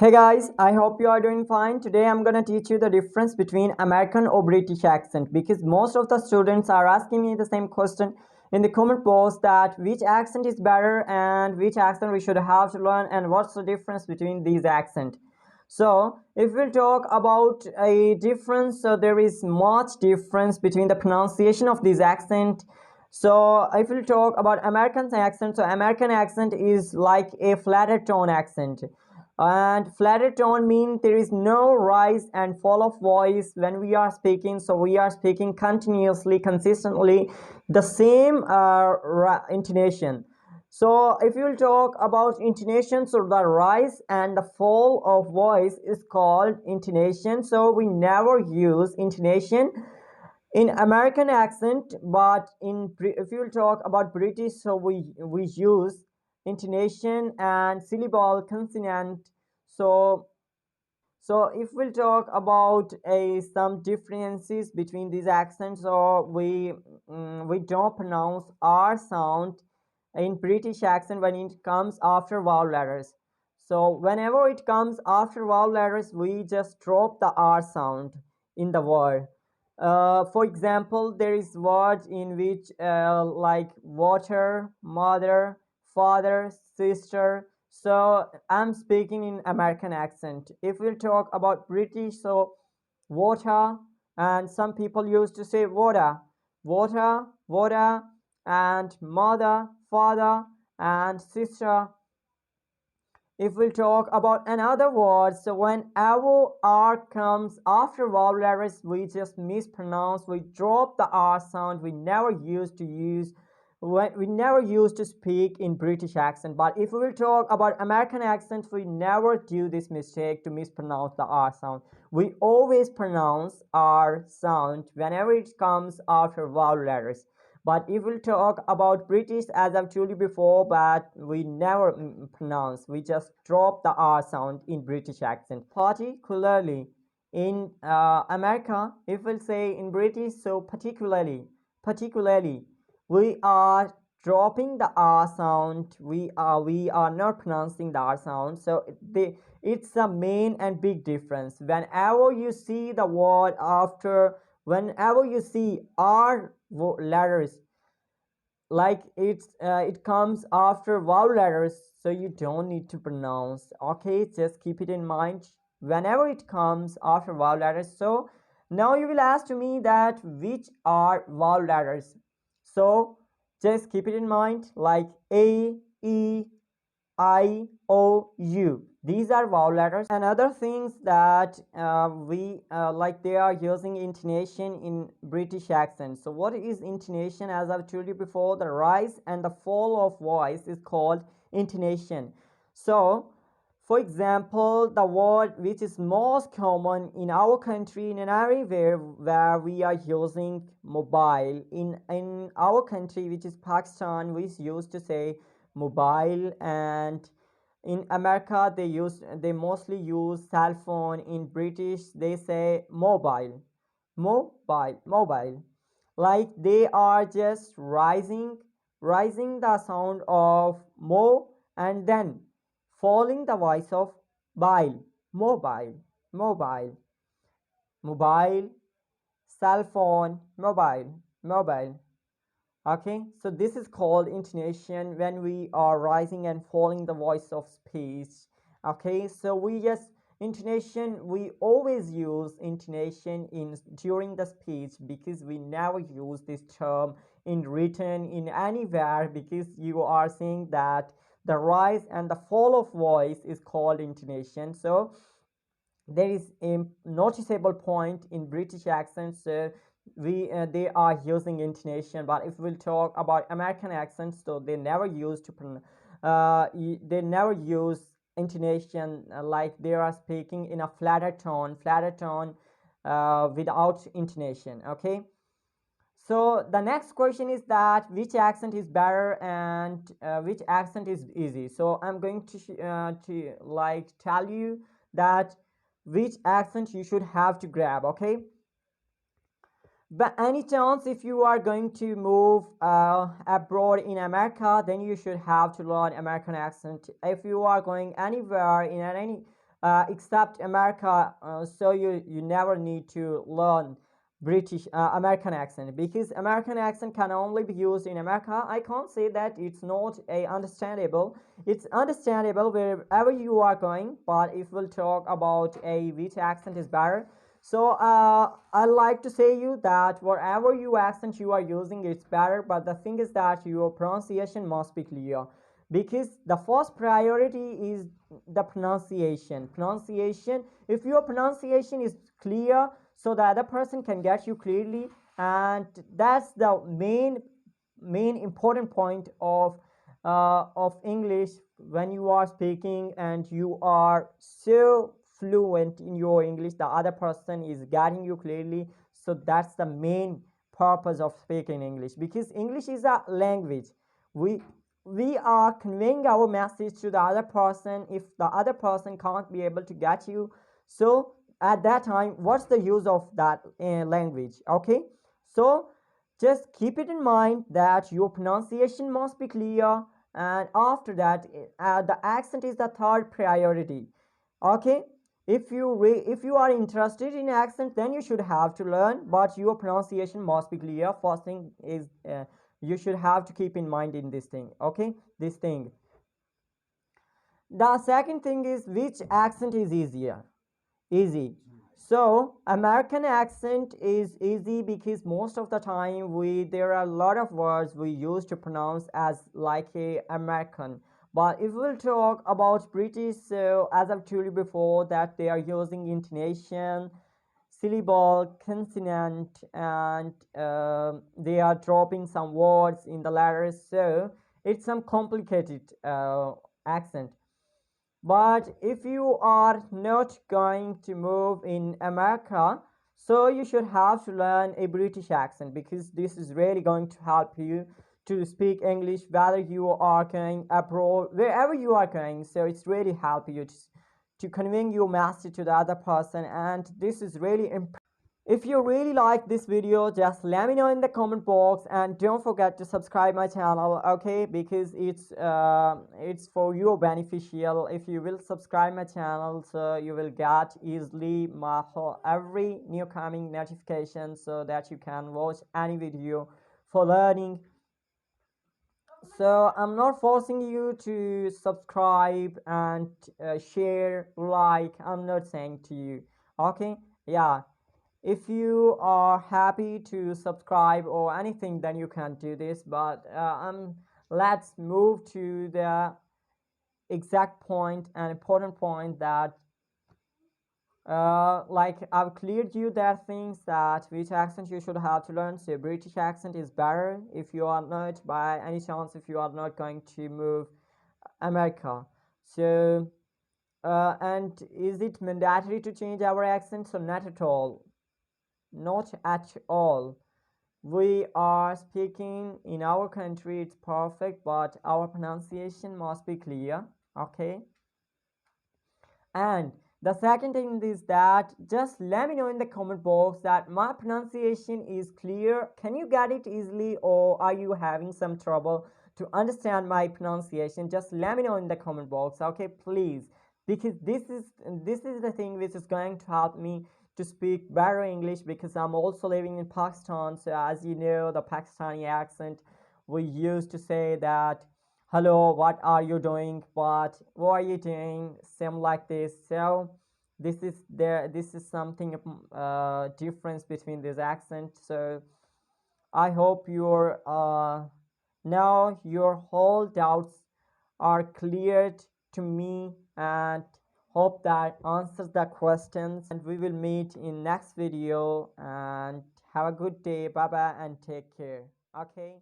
Hey guys, I hope you are doing fine. Today I'm gonna teach you the difference between American or British accent because most of the students are asking me the same question in the comment box that which accent is better and which accent we should have to learn and what's the difference between these accents. So if we'll talk about a difference, so there is much difference between the pronunciation of this accent. So if we'll talk about American accent, so American accent is like a flatter tone accent, and flatter tone means there is no rise and fall of voice when we are speaking. So we are speaking continuously, consistently the same intonation. So if you will talk about intonation, so the rise and the fall of voice is called intonation. So we never use intonation in American accent, but if you will talk about British, so we use intonation and syllable consonant. So if we'll talk about some differences between these accents, so we don't pronounce R sound in British accent when it comes after vowel letters. So whenever it comes after vowel letters, we just drop the R sound in the word. For example, there is words in which like water, mother, father, sister. So I'm speaking in American accent. If we'll talk about British, so water, and some people used to say water, water, water, and mother, father, and sister. If we'll talk about another word, so when our R comes after vowel letters, we just mispronounce, we drop the R sound. We never used to speak in British accent. But if we will talk about American accents, we never do this mistake to mispronounce the R sound. We always pronounce R sound whenever it comes after vowel letters. But if we'll talk about British, as I've told you before, but we never pronounce, we just drop the R sound in British accent. Particularly in America, if we'll say in British, so particularly, we are dropping the R sound. We are not pronouncing the R sound. So it's a main and big difference. Whenever you see the word after, whenever you see R letters, like it comes after vowel letters, so you don't need to pronounce. Okay, just keep it in mind whenever it comes after vowel letters. So now you will ask to me that which are vowel letters. So just keep it in mind, like A, E, I, O, U. These are vowel letters. And other things that we like, they are using intonation in British accent. So what is intonation? As I've told you before, the rise and the fall of voice is called intonation. So for example, the word which is most common in our country, in everywhere where we are using mobile, in our country, which is Pakistan, we used to say mobile, and in America they mostly use cell phone. In British they say mobile, like they are just rising the sound of mo and then falling the voice of bile, mobile, mobile, mobile, cell phone, mobile. Okay, so this is called intonation when we are rising and falling the voice of speech. Okay, so we always use intonation in during the speech because we never use this term in written in anywhere, because you are saying that the rise and the fall of voice is called intonation. So there is a noticeable point in British accents. We They are using intonation, but if we'll talk about American accents, so they never they never use intonation, like they are speaking in a flatter tone without intonation. Okay, so the next question is that which accent is better and which accent is easy. So I'm going to like tell you that which accent you should have to grab. Okay, but any chance if you are going to move abroad in America, then you should have to learn American accent. If you are going anywhere in any except America. So you never need to learn British American accent, because American accent can only be used in America. I can't say that it's not a understandable. It's understandable wherever you are going. But if we'll talk about a which accent is better, so I like to say you that whatever you accent you are using, it's better. But the thing is that your pronunciation must be clear, because the first priority is the pronunciation. If your pronunciation is clear, so the other person can get you clearly, and that's the main important point of English. When you are speaking and you are so fluent in your English, the other person is getting you clearly. So that's the main purpose of speaking English, because English is a language. We are conveying our message to the other person. If the other person can't be able to get you, so at that time, what's the use of that language? Okay, so just keep it in mind that your pronunciation must be clear, and after that, the accent is the third priority. Okay, if you are interested in accent, then you should have to learn, but your pronunciation must be clear. First thing is you should have to keep in mind in this thing. Okay, this thing. The second thing is which accent is easy. So American accent is easy because most of the time there are a lot of words we use to pronounce as like a American. But if we'll talk about British, so as I've told you before, that they are using intonation, syllable, consonant, and they are dropping some words in the letters. So it's some complicated accent. But if you are not going to move in America, so you should have to learn a British accent, because this is really going to help you to speak English whether you are going abroad, wherever you are going. So it's really help you to convey your message to the other person, and this is really important. If you really like this video, just let me know in the comment box, and don't forget to subscribe my channel, okay, because it's for your beneficial. If you will subscribe my channel, so you will get easily my every new coming notification, so that you can watch any video for learning. So I'm not forcing you to subscribe and share, like. I'm not saying to you, okay, yeah, if you are happy to subscribe or anything, then you can do this. But let's move to the exact point and important point, that like I've cleared you that things that which accent you should have to learn. So British accent is better if you are not, by any chance, if you are not going to move America. So and is it mandatory to change our accent? So not at all. Not at all. We are speaking in our country, it's perfect, but our pronunciation must be clear. Okay. And the second thing is that just let me know in the comment box that my pronunciation is clear. Can you get it easily, or are you having some trouble to understand my pronunciation? Just let me know in the comment box, okay, please, because this is the thing which is going to help me to speak better English, because I'm also living in Pakistan. So as you know, the Pakistani accent, we used to say that hello, what are you doing, but what are you doing, same like this. So this is something difference between this accent. So I hope your now your whole doubts are cleared to me, and hope that answers the questions, and we will meet in next video, and have a good day. Bye bye and take care. Okay.